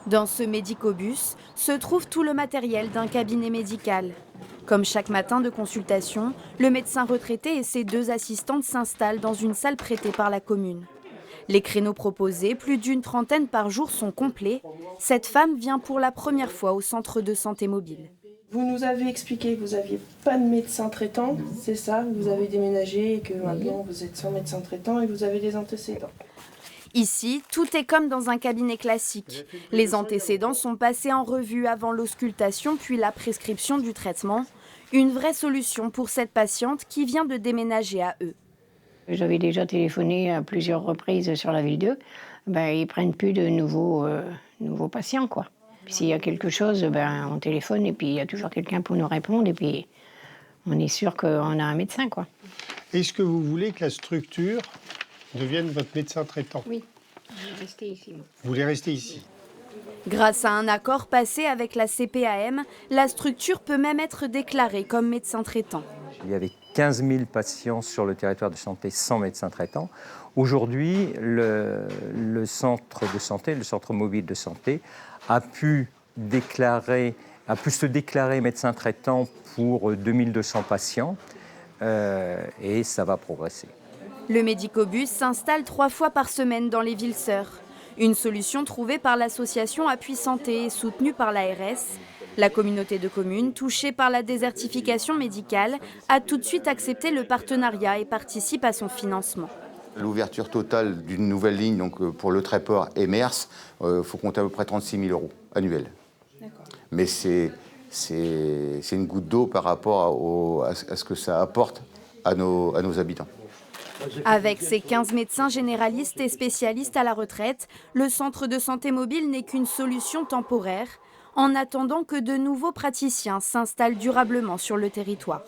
Dans ce médicobus se trouve tout le matériel d'un cabinet médical. Comme chaque matin de consultation, le médecin retraité et ses 2 assistantes s'installent dans une salle prêtée par la commune. Les créneaux proposés, plus d'une trentaine par jour, sont complets. Cette femme vient pour la première fois au centre de santé mobile. Vous nous avez expliqué que vous n'aviez pas de médecin traitant, c'est ça? Vous avez déménagé et que maintenant vous êtes sans médecin traitant et vous avez des antécédents. Ici, tout est comme dans un cabinet classique. Les antécédents sont passés en revue avant l'auscultation puis la prescription du traitement. Une vraie solution pour cette patiente qui vient de déménager à Eux. J'avais déjà téléphoné à plusieurs reprises sur la ville d'Eux. Ils prennent plus de nouveaux patients, quoi. Puis s'il y a quelque chose, on téléphone et puis il y a toujours quelqu'un pour nous répondre et puis on est sûr qu'on a un médecin, quoi. Est-ce que vous voulez que la structure devienne votre médecin traitant? Oui, je vais rester ici. Vous voulez rester ici? Grâce à un accord passé avec la CPAM, la structure peut même être déclarée comme médecin traitant. Il y avait 15 000 patients sur le territoire de santé sans médecin traitant. Aujourd'hui, le centre de santé, le centre mobile de santé, a pu se déclarer médecin traitant pour 2200 patients et ça va progresser. Le médicobus s'installe 3 fois par semaine dans les villes sœurs. Une solution trouvée par l'association Appui Santé et soutenue par l'ARS. La communauté de communes, touchée par la désertification médicale, a tout de suite accepté le partenariat et participe à son financement. L'ouverture totale d'une nouvelle ligne donc pour le Tréport et Mers, faut compter à peu près 36 000 € annuels. Mais c'est une goutte d'eau par rapport à ce que ça apporte à nos habitants. Avec ses 15 médecins généralistes et spécialistes à la retraite, le centre de santé mobile n'est qu'une solution temporaire, en attendant que de nouveaux praticiens s'installent durablement sur le territoire.